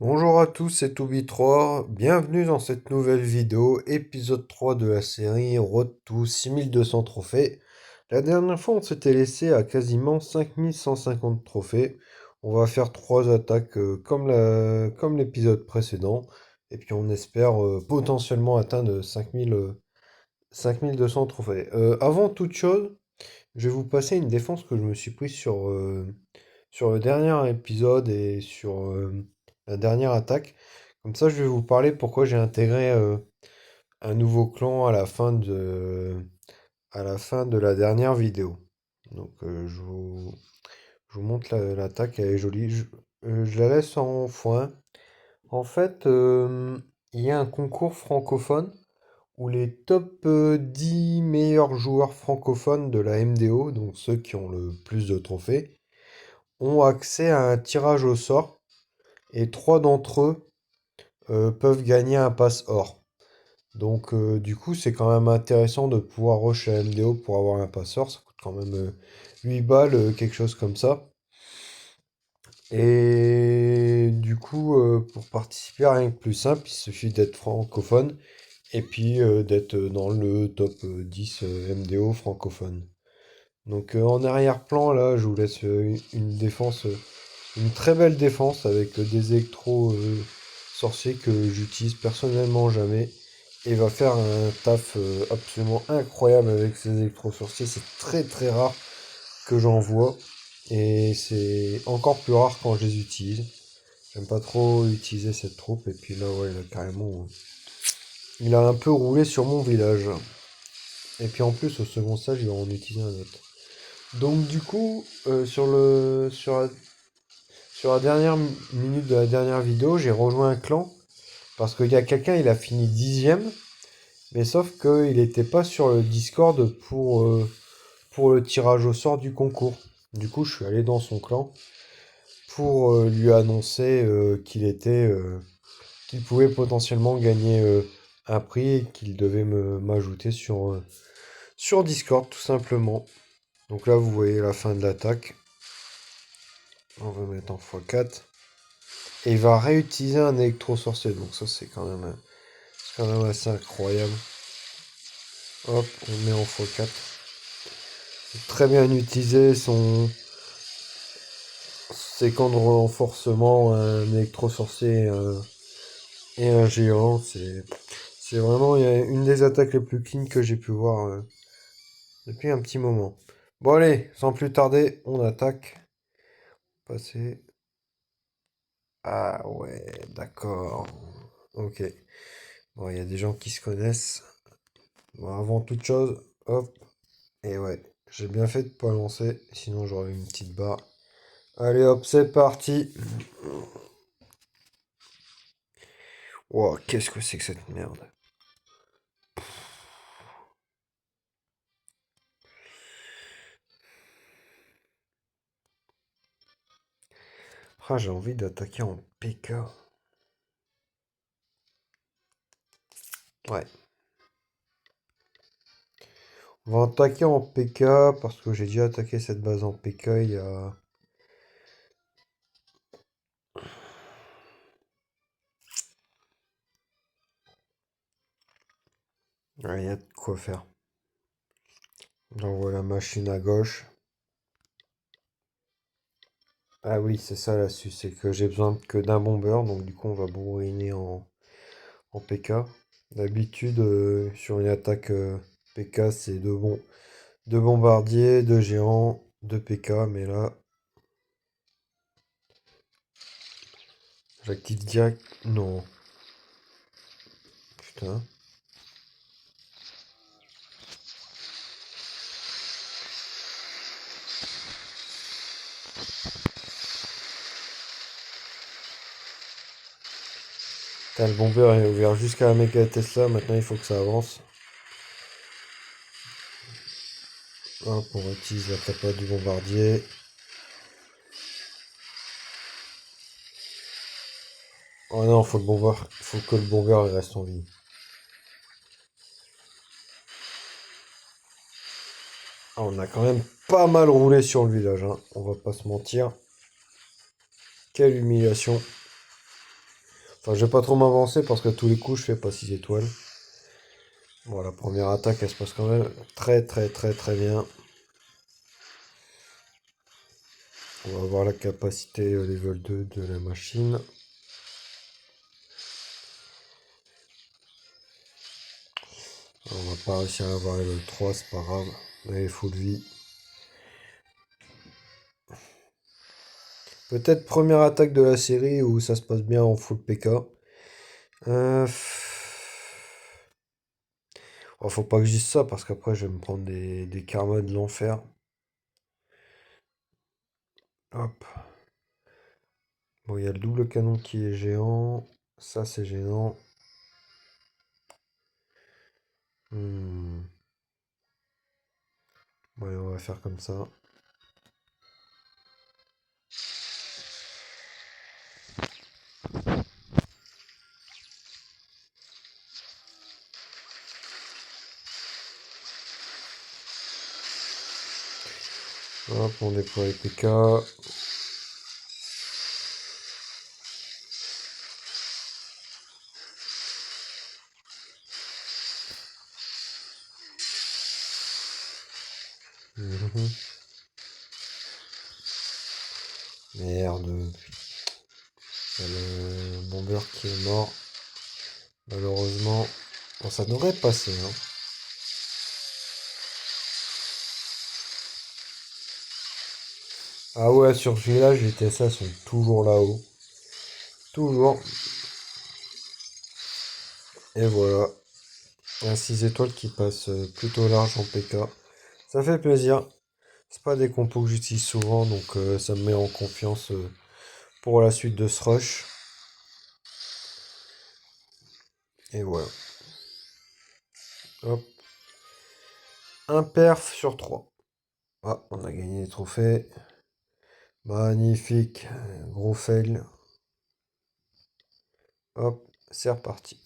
Bonjour à tous, c'est Toby3. Bienvenue dans cette nouvelle vidéo, épisode 3 de la série Road to 6200 trophées. La dernière fois, on s'était laissé à quasiment 5150 trophées. On va faire trois attaques comme l'épisode précédent. Et puis on espère potentiellement atteindre 5200 trophées. Avant toute chose, je vais vous passer une défense que je me suis prise sur le dernier épisode et sur la dernière attaque. Comme ça, je vais vous parler pourquoi j'ai intégré un nouveau clan à la fin de la dernière vidéo. Donc, je vous montre l'attaque, elle est jolie. Je la laisse en foin. En fait, il y a un concours francophone où les top 10 meilleurs joueurs francophones de la MDO, donc ceux qui ont le plus de trophées, ont accès à un tirage au sort et trois d'entre eux peuvent gagner un pass or. Donc du coup c'est quand même intéressant de pouvoir rush à MDO pour avoir un pass or, ça coûte quand même 8 balles, quelque chose comme ça. Et du coup pour participer à rien que plus simple, il suffit d'être francophone et puis d'être dans le top 10 MDO francophone. Donc en arrière-plan là je vous laisse une défense. Une très belle défense avec des électros sorciers que j'utilise personnellement jamais. Et va faire un taf absolument incroyable avec ces électros sorciers. C'est très très rare que j'en vois. Et c'est encore plus rare quand je les utilise. J'aime pas trop utiliser cette troupe. Et puis là, ouais, là, carrément, il a un peu roulé sur mon village. Et puis en plus, au second stage, il va en utiliser un autre. Donc du coup, sur la dernière minute de la dernière vidéo, j'ai rejoint un clan parce qu'il y a quelqu'un, il a fini 10e, mais sauf qu'il n'était pas sur le Discord pour le tirage au sort du concours. Du coup, je suis allé dans son clan pour lui annoncer qu'il pouvait potentiellement gagner un prix et qu'il devait m'ajouter sur Discord tout simplement. Donc là, vous voyez la fin de l'attaque. On va mettre en x4. Et il va réutiliser un électro-sorcier. Donc ça, c'est quand même assez incroyable. Hop, on met en x4. Très bien utilisé ses camps de renforcement, un électro-sorcier et un géant. C'est vraiment une des attaques les plus clean que j'ai pu voir depuis un petit moment. Bon allez, sans plus tarder, on attaque. Passer. Ah ouais, d'accord. Ok. Bon, il y a des gens qui se connaissent. Bon, avant toute chose, hop. Et ouais, j'ai bien fait de pas lancer, sinon j'aurais eu une petite barre. Allez hop, c'est parti. Wow, qu'est-ce que c'est que cette merde? Ah, j'ai envie d'attaquer en PK. Ouais. On va attaquer en PK parce que j'ai déjà attaqué cette base en PK il y a... Ouais, il y a de quoi faire. J'envoie la machine à gauche. Ah oui, c'est ça l'astuce, c'est que j'ai besoin que d'un bomber, donc du coup on va bourriner en PK. D'habitude, sur une attaque PK, c'est deux bombardiers, deux géants, deux PK, mais là, j'active direct. Non, putain. Putain, le bomber est ouvert jusqu'à la méga Tesla, maintenant il faut que ça avance. Hop, on utilise la capa du bombardier. Oh non, faut que le bomber il reste en vie. Ah, on a quand même pas mal roulé sur le village, hein. On va pas se mentir. Quelle humiliation. Enfin, je vais pas trop m'avancer parce que tous les coups, je fais pas 6 étoiles. Bon, la première attaque, elle se passe quand même très très très très bien. On va voir la capacité level 2 de la machine. On va pas réussir à avoir level 3, c'est pas grave. Elle est full vie. Peut-être première attaque de la série où ça se passe bien en full PK. Euh... Oh, faut pas que je dise ça parce qu'après je vais me prendre des karmas de l'enfer. Hop. Bon, il y a le double canon qui est géant. Ça, c'est géant. Hmm. Ouais, on va faire comme ça. Hop, on déploie les PK. Mhm. Merde. Il y a le bomber qui est mort. Malheureusement. Bon, ça devrait passer, hein. Ah ouais, sur celui-là, les TSA sont toujours là-haut. Toujours. Et voilà. Un 6 étoiles qui passe plutôt large en PK. Ça fait plaisir. C'est pas des compos que j'utilise souvent, donc ça me met en confiance pour la suite de ce rush. Et voilà. Hop. Un perf sur 3. Ah, on a gagné les trophées. Magnifique. Gros fail. Hop, c'est reparti.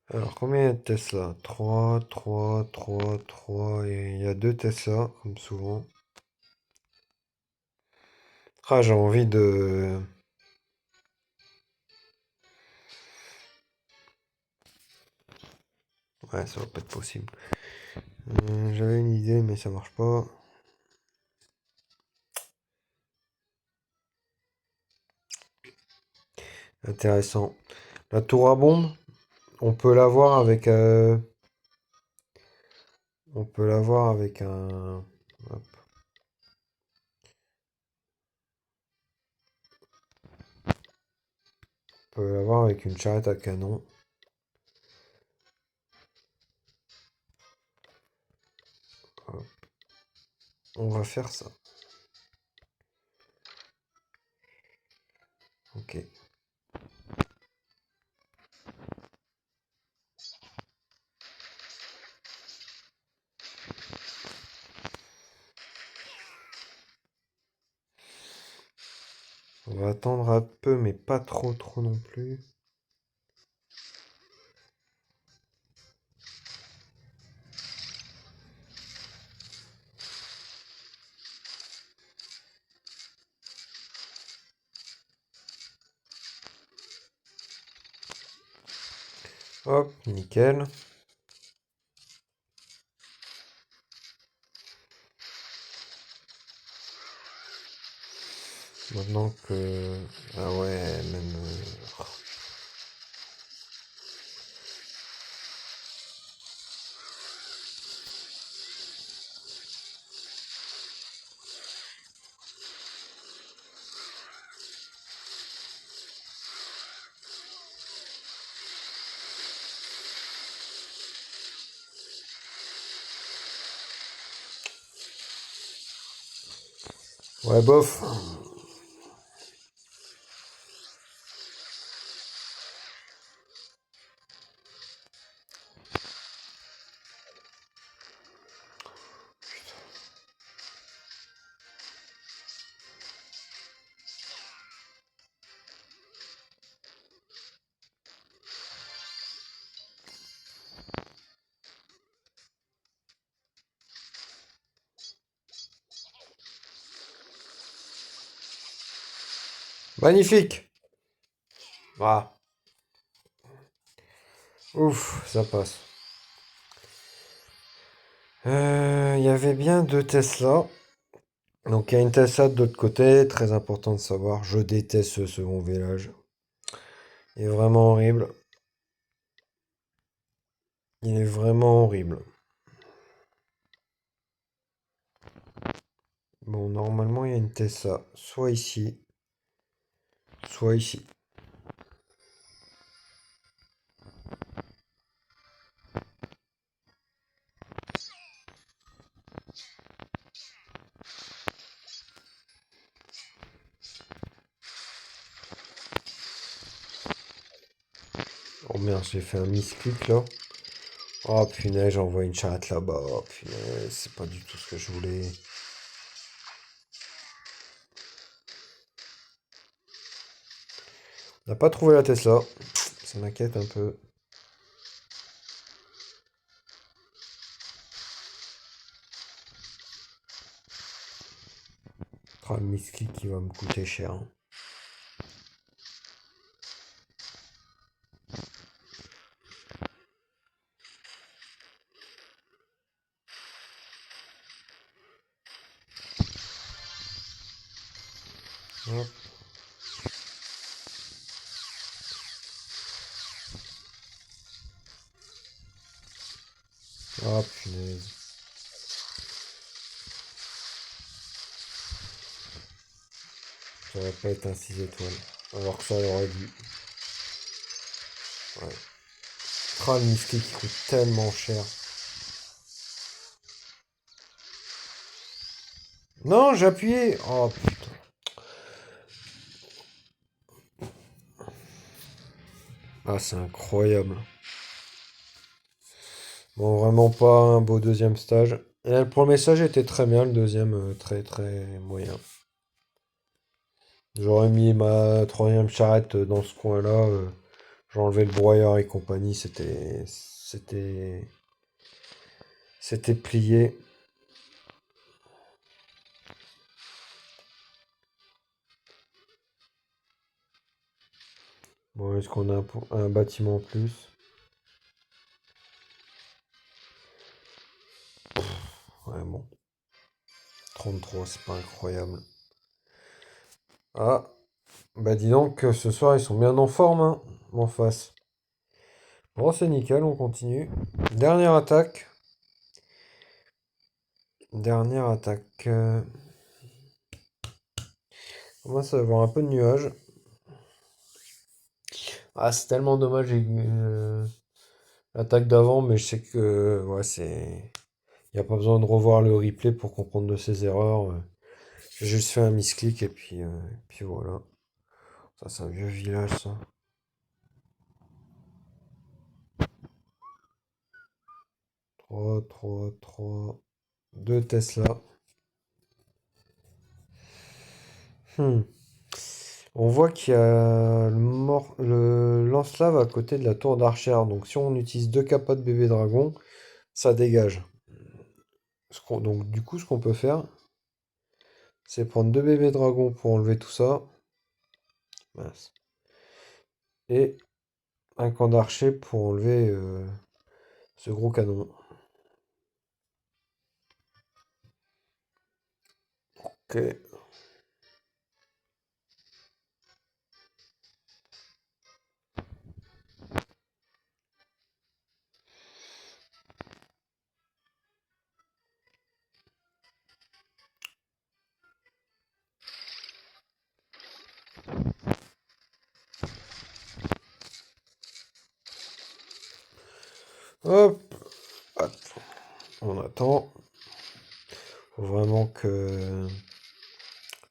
Alors, combien il y a de Tesla? 3, 3, 3, 3. Et il y a 2 Tesla, comme souvent. Ah, j'ai envie de... Ouais, ça va pas être possible. J'avais une idée, mais ça marche pas. Intéressant. La tour à bombe, on peut l'avoir avec... on peut l'avoir avec un... Hop. On peut l'avoir avec une charrette à canon. Hop. On va faire ça. Ok. On va attendre un peu, mais pas trop trop non plus. Hop, nickel. Maintenant que... Ah ouais, même... Ouais, bof. Magnifique! Ah, ouf, ça passe. Il y avait bien deux Tesla. Donc il y a une Tesla de l'autre côté, très important de savoir. Je déteste ce second village. Il est vraiment horrible. Il est vraiment horrible. Bon, normalement, il y a une Tesla, soit ici, soit ici. Oh merde, j'ai fait un misclick là. Oh punaise, j'envoie une charrette là-bas. Oh punaise, c'est pas du tout ce que je voulais. On n'a pas trouvé la Tesla. Ça m'inquiète un peu. Oh, le misclick qui va me coûter cher, hein. Hop. Oh punaise. Ça va pas être un 6 étoiles. Alors que ça aurait dû. Ouais. Oh, le misclick qui coûte tellement cher. Non, j'ai appuyé. Oh putain. Ah, c'est incroyable. Bon, vraiment pas un beau deuxième stage. Et le premier stage était très bien, le deuxième très très moyen. J'aurais mis ma troisième charrette dans ce coin-là. J'ai enlevé le broyeur et compagnie. C'était plié. Bon, est-ce qu'on a un bâtiment en plus? Ouais, bon. 33, c'est pas incroyable. Ah, bah dis donc, ce soir, ils sont bien en forme, hein, en face. Bon, c'est nickel, on continue. Dernière attaque. Dernière attaque. On commence à avoir un peu de nuages. Ah, c'est tellement dommage, j'ai eu l'attaque d'avant, mais je sais que ouais, c'est. Il n'y a pas besoin de revoir le replay pour comprendre de ses erreurs. J'ai juste fait un misclick et puis voilà. Ça, c'est un vieux village, ça. 3 3 3 2 Tesla. Hmm. On voit qu'il y a le lance-lave à côté de la tour d'Archer. Donc si on utilise deux capotes bébé dragon, ça dégage. Donc du coup, ce qu'on peut faire, c'est prendre deux bébés dragons pour enlever tout ça. Mince. Et un camp d'archer pour enlever ce gros canon. Ok. Hop. On attend. Faut vraiment que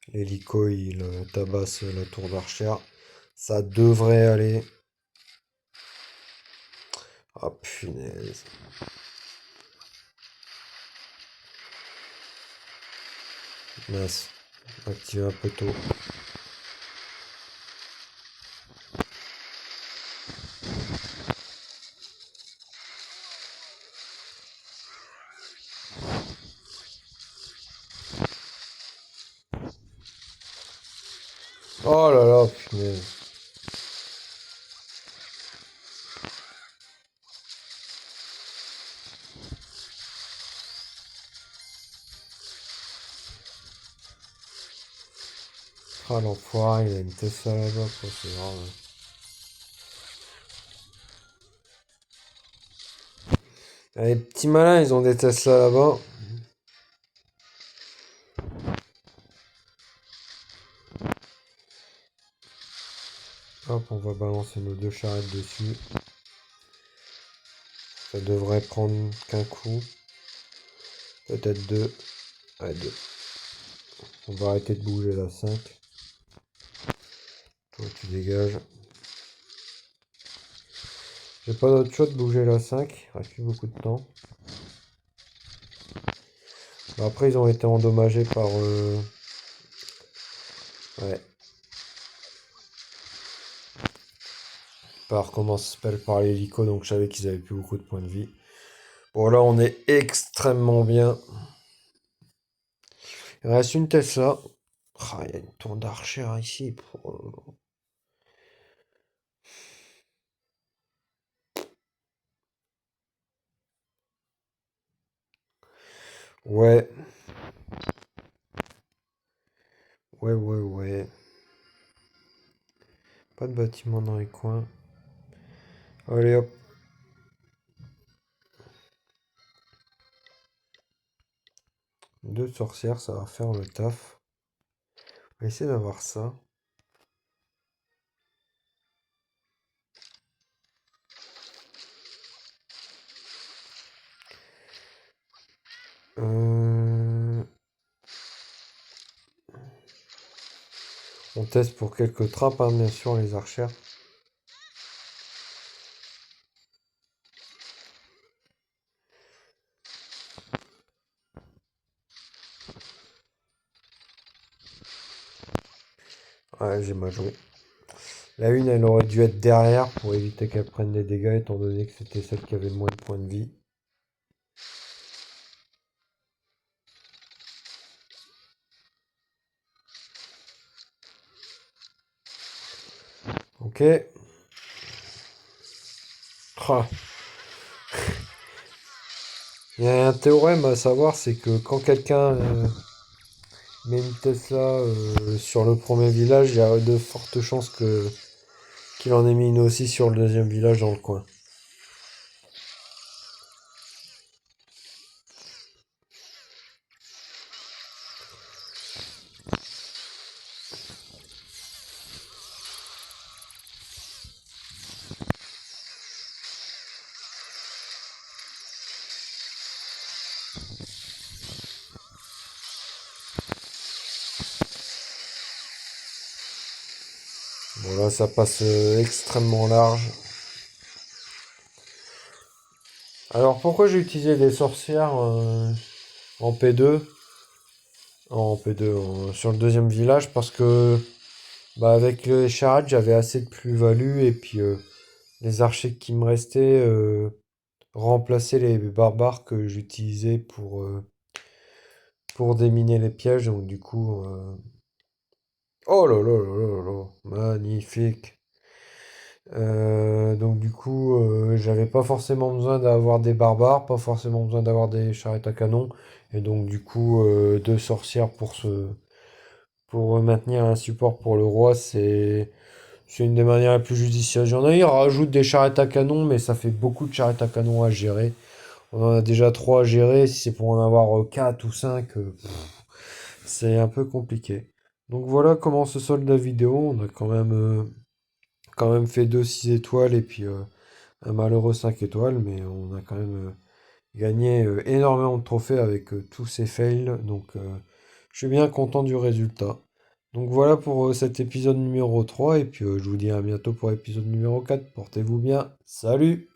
l'hélico il tabasse la tour d'Archer. Ça devrait aller. Ah punaise. Mince. Activé un peu tôt. Oh là là, punaise. Ah l'enfoiré, il a une Tesla là-bas, quoi, c'est grave. Ah, les petits malins, ils ont des Tesla là-bas. Hop, on va balancer nos deux charrettes dessus. Ça devrait prendre qu'un coup. Peut-être deux. Ouais, deux. On va arrêter de bouger la 5. Toi, tu dégages. J'ai pas d'autre choix de bouger la 5. Il reste plus beaucoup de temps. Bah, après, ils ont été endommagés par... Ouais. Par, comment ça s'appelle, par l'hélico. Donc, je savais qu'ils avaient plus beaucoup de points de vie. Bon, là, on est extrêmement bien. Il reste une Tesla. Ah, il y a une tour d'Archer ici. Ouais. Ouais, ouais, ouais. Pas de bâtiment dans les coins. Allez hop. Deux sorcières, ça va faire le taf. On va essayer d'avoir ça. Euh, On teste pour quelques trappes, hein, bien sûr, les archères. Ouais, j'ai mal joué. La une, elle aurait dû être derrière pour éviter qu'elle prenne des dégâts, étant donné que c'était celle qui avait le moins de points de vie. Ok. Ah. Il y a un théorème à savoir, c'est que quand quelqu'un met une Tesla sur le premier village, il y a de fortes chances que qu'il en ait mis une aussi sur le deuxième village dans le coin. Bon là, ça passe extrêmement large. Alors pourquoi j'ai utilisé des sorcières en P2? En P2, sur le deuxième village, parce que bah, avec les charades, j'avais assez de plus-value et puis les archers qui me restaient remplaçaient les barbares que j'utilisais pour déminer les pièges. Donc du coup, oh là là là là là, magnifique. Donc du coup, j'avais pas forcément besoin d'avoir des barbares, pas forcément besoin d'avoir des charrettes à canon, et donc du coup, deux sorcières pour maintenir un support pour le roi, c'est une des manières les plus judicieuses. J'en ai, ils rajoutent des charrettes à canon, mais ça fait beaucoup de charrettes à canon à gérer. On en a déjà trois à gérer, si c'est pour en avoir 4 ou 5, c'est un peu compliqué. Donc voilà comment se solde la vidéo. On a quand même fait deux 6 étoiles et puis un malheureux 5 étoiles, mais on a quand même gagné énormément de trophées avec tous ces fails, donc je suis bien content du résultat. Donc voilà pour cet épisode numéro 3, et puis je vous dis à bientôt pour l'épisode numéro 4. Portez-vous bien, salut!